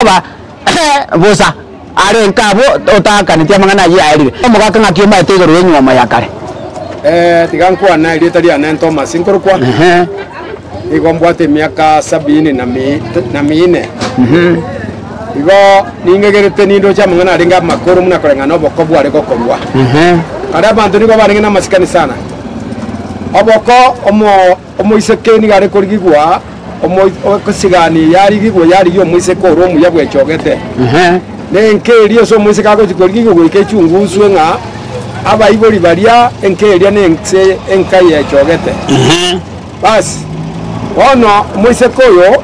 ba bosa are nkabo otaka nitia mangana yairi omugaka ngakioma etegero yenyoma yakare tigankwa na ile tali ana Thomas nkorokwa igombwate miaka 74 igo ningegerete nindo cha mangana aringa makoro muna korenga no bokobwa ariko korwa ara bantu nigo baringa na masikani sana oboko omo isekeni gare korigwa omo okosigani yari gigwo yari yo muiseko ro mu yabwe chogete nenkeri so muiseka ko korigwa ikechunguzwe nga aba ibori baria enkeria nense enkaye chogete bas ono muiseko yo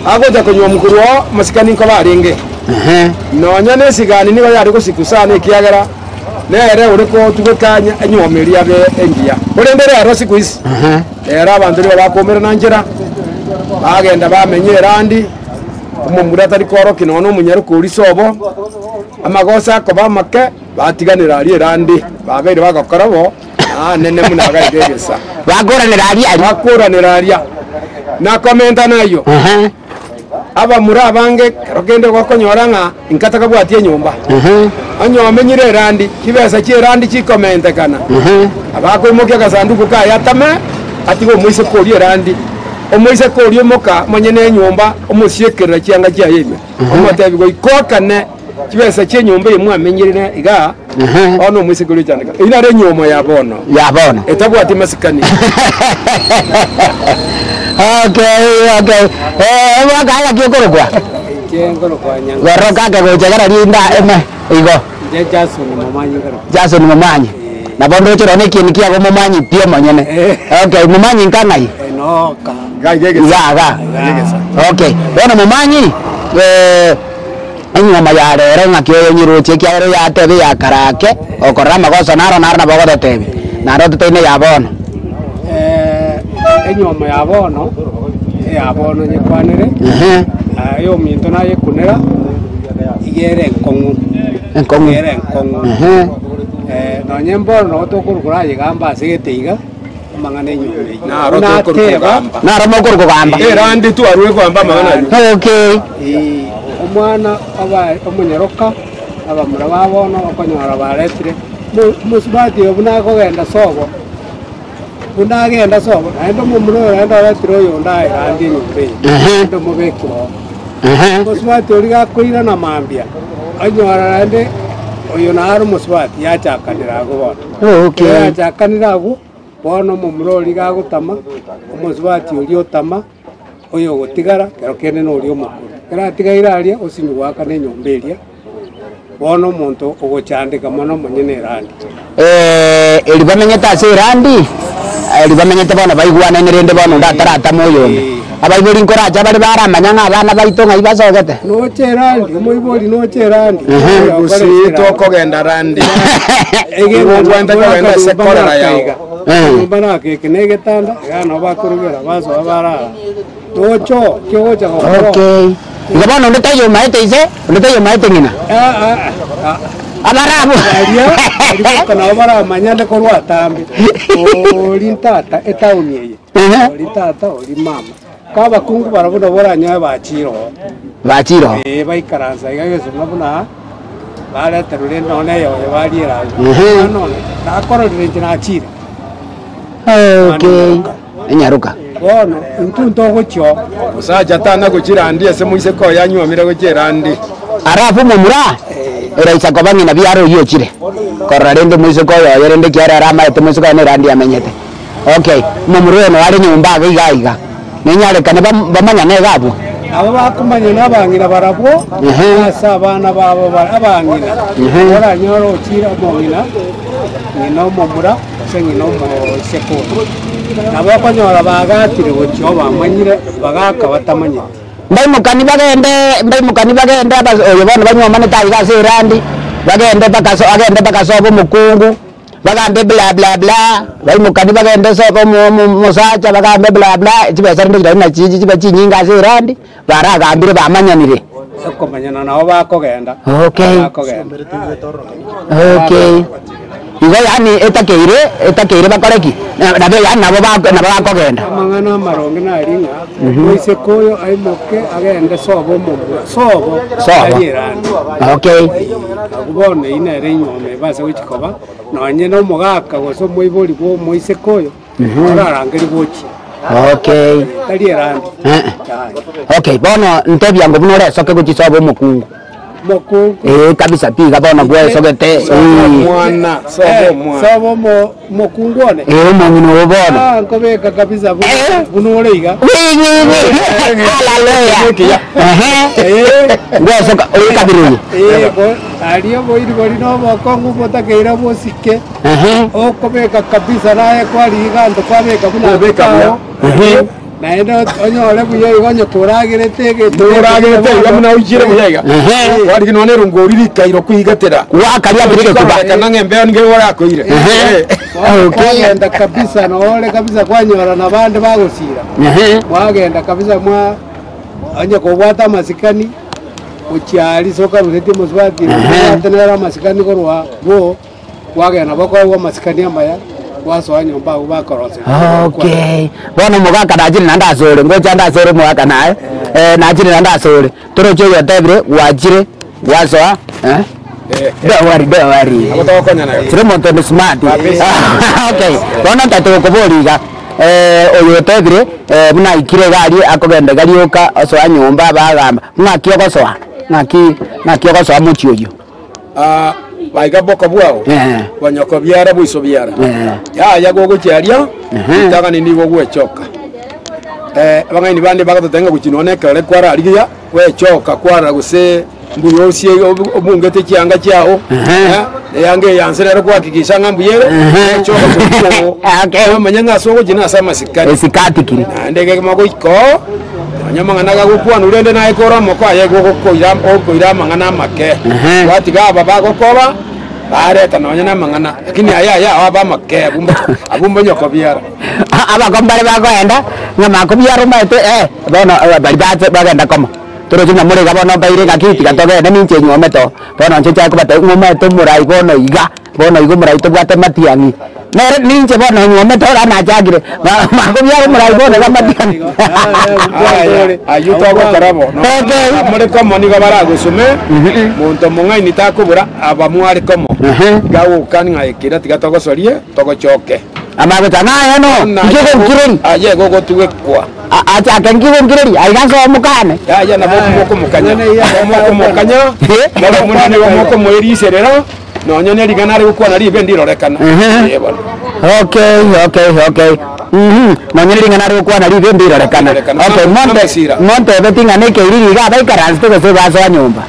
agoja konyo mukuru masikani ko baringe no nyane sigani nigo yari ko sikusana ikiagera nere uriko tugukanya enyomeria be engia urendere aro sikuisi era abantu nibo bakomera nanjira bagenda bamenye randi umumura tari koroki nono umunyaruko uri sobo amagosa ko bamake batiganira ari randi babere bagakorabo nene munaga igegesa bakoranira ari na komenta nayo aba mura bange rogende gwakonyora nga inkataka bwatie nyumba anyo menyire randi kibesa ki randi ki comment kana abako mokia kasanduku ka yatame atigo muise kori randi omuise kori moka manyene nyumba omusiekera cyanga cya yeme omatebigo ikokane kibesa ki nyumba yemwe amenyire iga ono muise kori cyane ina re nyoma yabono etabwati masikani okay wakaya kikorogwa nyanga waroka ke gojagara rinda igo Jason mumanyi na bondo chiro ne kini kia go mumanyi pio manyene okay mumanyi nkangai no ka ga okay bona mumanyi anyuma ya rero ngakyo nyiru chekia rero ya tebe ya karake okora magoso naro na bogo tebe naro tene ya bono enyoma ya bono nyekwanire ayo minto na yekunera igere enkongu no nyembo no tokurukura yigamba sigetiga mangane nyumbe na ro kugamba erandi tu arwe kwamba mangana okay omwana aba omunyeroka aba muraba bono okonyora baretire musubati obuna kogenda sobo unagenda sobo endo mumuro endo retiro yo ndai andi nyumbe endo mubekiro musubati origa kuira na mambia anyora ende oyo naro musubati yachakanira go bono okay yachakanira go bono mumuro origa gutama musubati ori otama oyo gotigara kero kene no ori omukuru kera tigaira aria osinyu gwaka ne nyomberia bono muntu ogochandika mono munyene randi eri bamenyeta ase randi eri bamenyete bono baigwana nirende bono ndatarata moyombe abaibori nkora aja bari baramanya nga abana baito nga ibasogete no cherandi moibori no cherandi gusi to kogenda randi ege gwenda kogenda sekora yao bana ke kenegetanda gano bakurugera bazo abara tocho kyocha okay ngabano ndetayo maite ise ndetayo maite ngina abarabu kana abara manyande ko rwatambe oli tata etauni ye oli tata oli mama kaba kungu barabona boranya bachiro baikaranza igagezo nabuna bara terure none yo barira none nakoro dirente na chire okay enyaruka bono ntunto gocho usaja tana kuchirandi ese muise ko yanywamire kuchirandi arafu mumura era isako bangi na biaro yo chire korarende muise ko yo yerende kiara rama ete muise ko ne randi amenyete okay mumuro no ari nyumba gaiga nenyare kana bamanya ne gabo aba bakumanya nabangira barabo asa abana babo abangina ora nyoro chira bongina no mumura sengino mo seko abakonyora bagatire gocho bamanyire bagaka batamanye mbai mukani bagende oyo bana banywa maneta igase randi bagende bakaso abo mukungu bagambe bla bla bla bali mukani bagende so ko musacha bagambe bla bla kibesa ndikira na chiji kiba chinyinga se randi baragambire bamanyanire komanyana nabo bakogenda okay igo yani etakeire bakoreki nabe yani nabo bakogenda amang'ana amaronge naringa moise koyo aimoke agende sobo mumura sobo ayirani okay akubone inere inyome base wichikoba nonye no mugaka goso moibori bo moise koyo ararangeri bochi okay ayirani okay bono ntebyango bunore soke kuchisobo mukungu moku kabisa piga bona gwe sogete mwana sobo mokungone mongino bona ngobeka kabisa bunoreiga haleluya gwe soka kabiruni ko ariyo boiri bori no bokongu botakeira bosike okobeka kabisa naye kwariga ndo kwabeka bunabeka naenda onyole buye igonyo turagirete gamuna ujire muyega wari kinone rungori rikairo kwigatera wakaria birike kuba kana ngembe nge wora koire wagenda kabisa nole kabisa kwanyora na bande bagusira wagenda kabisa mwa anya kubwata masikani uchiari soka rutete muswati atenera masikani korwa bo wagenda bakwa masikani amaya waso nyumba ubakorose okay bona mugaka najini nandasore ngoja ndasore mugaka naye najini nandasore torocho yotebre wajire waso don't worry abatakanya nayo tire monto ni smart okay bona tatokoboliga oyotebre buna ikire gari akogenda gari oka oso anyumba bagamba ngakio gosoa ngakio gosoa muchioyo baiga boko bwao banyoko byara bwiso byara ya gogo cyaria taga ni nigo gwechoka abangani bande bagatenga gukinone kare kwara ariya wechoka kwara guse mbuyosie obungete cyanga cyao yange yansera kwakikisha ngambuyere wechoka kuko okay manyanga sogo jina sama sikati sikati kiri ndege mago iko nyamanga gukwana urende naye kora moko aye koira mangana make watiga baba gokoba bareta nonya na mangana lakini aya aba make abumba nyoko byara aba kombare bagoenda ngama ko byaro mate bono bari bagenda komo toro jina muri gabono baire gakiti gatogenda ninche nyome to bono nche cha kubata ngome to murai bono iga bono igo murai to bwate matiani nere ninche bono nyome to na jagire mako byaro murai bono ga matiani ayu to go karabo no muri komo ni gabara gusume muntu mungai ni takubura aba mwari komo gawo kanga ikira tigatogo sorie togo choke amago tanaye no ngego kireni aye gogo tuwe kwa acha kangiwe ngireri aiganzo mukane ya na moko mukanya na munene wa moko mweriserera no nyone rigana ari gukwana ribe ndirorekana okay no nyone rigana ari gukwana ribe ndirorekana okay monte betinga neke iriga baikaranze to se bazo nyumba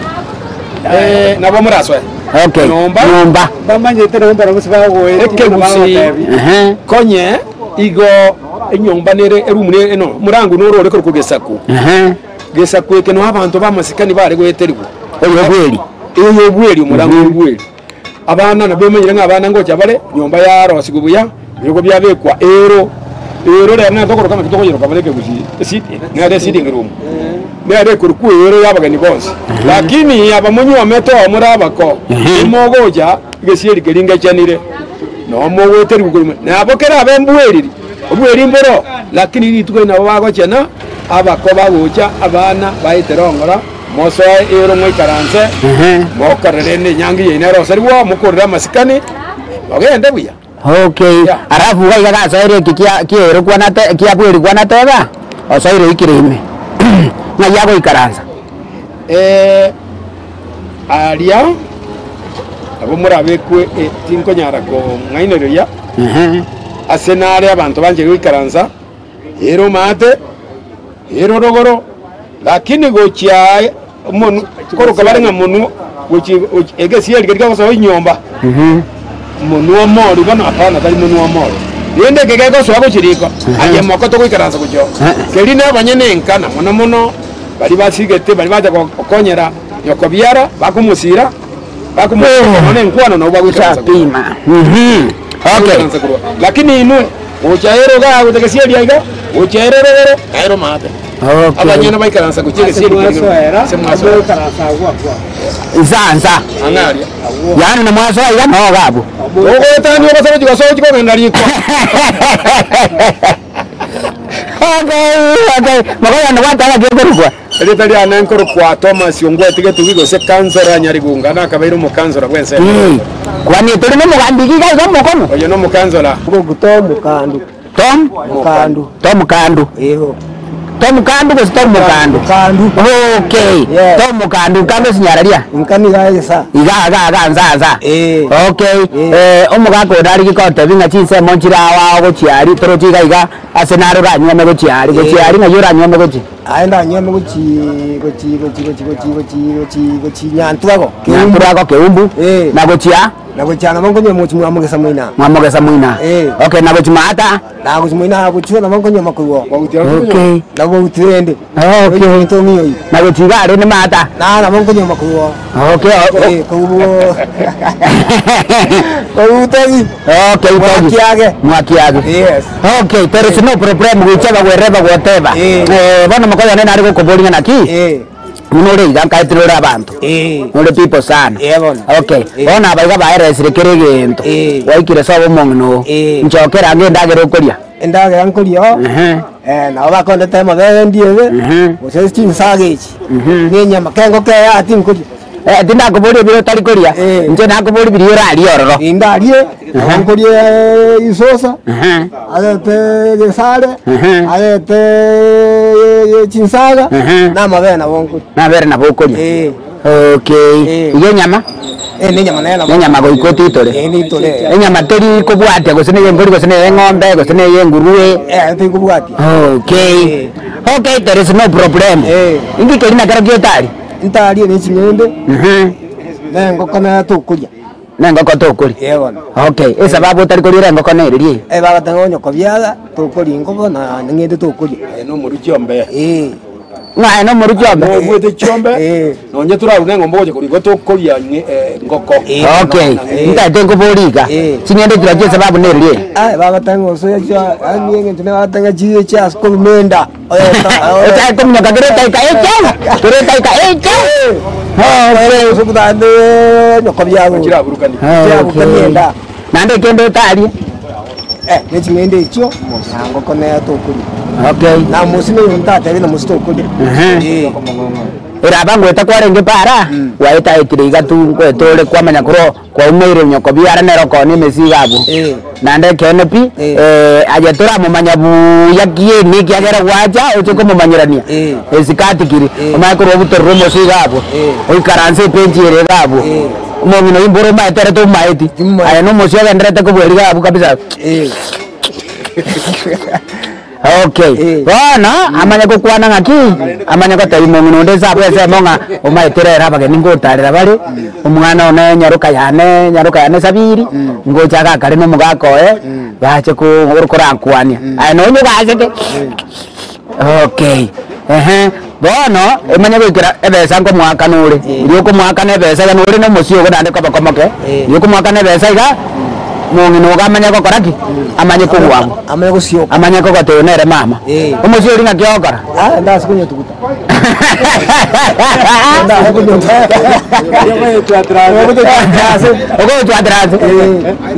nabo muraswe okay nyumba bamanye tere umba musiba goe konye igo enyumba nere erumure eno murangu noro reko kugesaku gesaku ekeno abantu bamasikani bare gweterwa eyo bweli murangu bweli abana na bemenyire ngabana ngocha bare nyumba ya rosi gubuya biko byabekwa ero rero na tokoro kama kitoko yero kabaleke gushi siti ngade sitting room nere kurku ero yabagani bonse lakini abamunyi wameto amurabako imogoja gesieri geringa chanire no mo weterwa guruma na abokera abembweliri obweri mboro lakini litwe na bago chena abakoba gocha abana baiterongora moso ero mwikaranze mokarere ne nyangi yenero seriwo mukorera masikani ogende buya okay arafu gaiga gasoire kiero kwanate kiabweri kwanateba osoire ikirime na yago ikaranza aria abo murabekwe tinko nyara ko ngainereria asenare abantu banje gwikaranza ero mate ero rogoro lakini gochya monu koroka barenga monu gochi egesieri gerga so inyomba monu amori bana apana tali monu amori yende gegego so agochiriko aye moko to gwikaranza kujo kerine abanyene nkana mono bali basigete bali baje kokonyera yokobyara bakumusira none nkwano no bagwikaranza pima okay lakini inu uchaero ga utekesieri aiga uchaero aero mate abanyana baikaransa kuchege siri semwaso Nza angalia yani na mwaso ila no gabo tani obasabe jigaso jikogenda liko okay magoya no watala gyorugwa rita ria nankoro kwa Thomas Yongwe tige tubigo se kansora nyarigunga na kabairo mu kansora kwense kwani tuli no mugambi giga zo mukono oyo no mu kansora gutomu kandu Tom Kandu eho Tom Kandu ko Tom Kandu okay Tom Kandu kando sinyararia nkani gaisa iga nzaza okay omugako ndari gikote binga chinse monchira wa gochiari toro chiga asenaro ranywa me gochiari na yura nywa me gochi aenda nywa me gochi nyantwago keumbu na gochia na gochana mangonyo muchi mwamugesa muina okay na gochimata na gochimina gochio na mangonyo makuwo okay na gochirende okay to miyo na gochigare ni mata na mangonyo makuwo okay kuwo utogi okay mwakiage yes okay there is no problem whichever wherever whatever bona makoya nena ari gokobolinga naki munore iganka itirora abantu nore people sana okay bona abaiga baeresire kirigento waikire sabo mongno nchokera ngenda koria endage yankorio na bakonde tema bendiebe usesti nsagechi ninya makengo ke ati nkuri tinda kubori biro tari koria nje na kubori biro rali ororo indarie nkuri isosa alete gesare alete chinsaga na mabena bonko na bere na bokoria okay iyo nyama ni nyama nena nyama go ikoti tore ni tore nyama tori kubwate gusene yengori gusene ngombe gusene yenguruwe ti kubwate okay there is no problem ingi kelina karakyo tari ntari ni chimende nengo kana tukuria nengo ko tukuri okay esa babu tari kuri rengo ko neririe baba tangonyo ko byala tukuri ngo na ngende tukuri no muri cyombe ng'ae no muri cyombe mwete cyombe nonye turarune ngombo goje kuri gotokoria ngoko okay ntate ngoboriga chingende kiraje sababu neririe baba tango so ya anienge tuna batanga jiye cha skolmenda ota tumnya kagere taika so kudande nyoko byalo kiraburukani kiraburukanienda nande kende tari nechimende icho musango kone tukuri okay na musine yuntate na musitokuri era bangweta kwarenge para waita itiriga tu kwetore kwamanya kuro kwa umeire nyoko byara nero koni mesigabo nande kene pi ajetura mumanya bu yakie ni kyagera waja uko mumanyirania esikati kiri omakuru obuterro mosigabo oikaranse penjire gabo mongino imboro maete to maiti aya no mosio vendrete ko bweriga abu kabisa okay bona amanya ko kwana ngaki amanya ko tayi mongino ndeza pese monga omaitirera bageni ngotarira bari umwana one nyaruka yane sabiri ngocha gakare no mugakoe bache ko urukurankwania aya no nyugasheke okay bono emanya gwikira ebesa ngo mwaka nure iri ko mwaka ne besa ga nure no musio go ndande ko bakomoke iri ko mwaka ne besa iga mongino gamanya ko koraki amanya ko gwamu amanya ko sio amanya ko gotonere mama umusio ringa kyokora ndasi kunyo tukuta ogo twatraze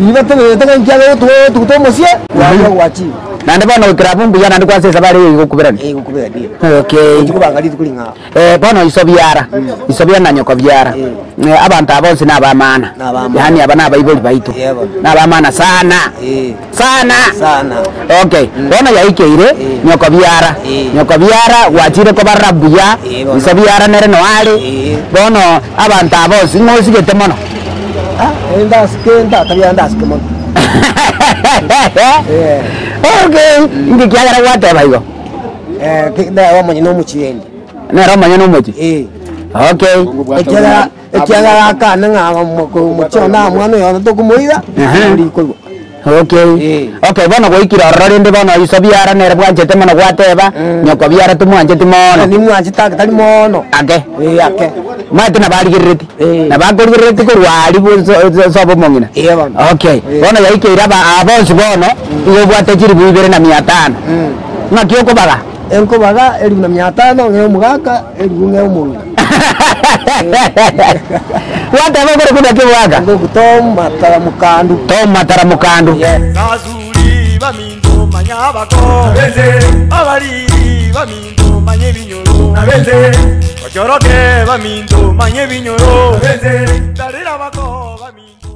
ibate tanga nkyalo tukuto musio wachi nande bono ikrabumbu yana ndi kwase sabari gukubirana gukubirana okay tukubangali tukulinga bono isobyara na nyoko byara abantu abonse nabamana yani abana abayiboli baitu nabamana sana okay bono yaikeire nyoko byara wachire ko barabuya isobyara nere no ali bono abantu abonse ngosigete mono ndaske mono okay ndi kyagara wate bayigo kida wamanya no muchiendi nero manya no muchi okay ekyagara kana nga mucho na mwana yo to kumuira okay bono goikira rori ndi bono isobyara nere bwanjete mono gwateba nyoko byara tumwanjete mono ni mwanjita tali mono ake mate na baligiriti na bagiriti ko wali sobo mongina okay bono yaikira ba abonse bono iyo bwate chiri bibere na 500 ngakyo ko baga enko baga eli na 500 ngeo mugaka eli ngeo mungu wata bagore kuna kiwaga ndo Tom matara mukandu Kazuli baminto manyabako abali baminto manye binyoro ochoroke baminto manye binyoro dalira bako baminto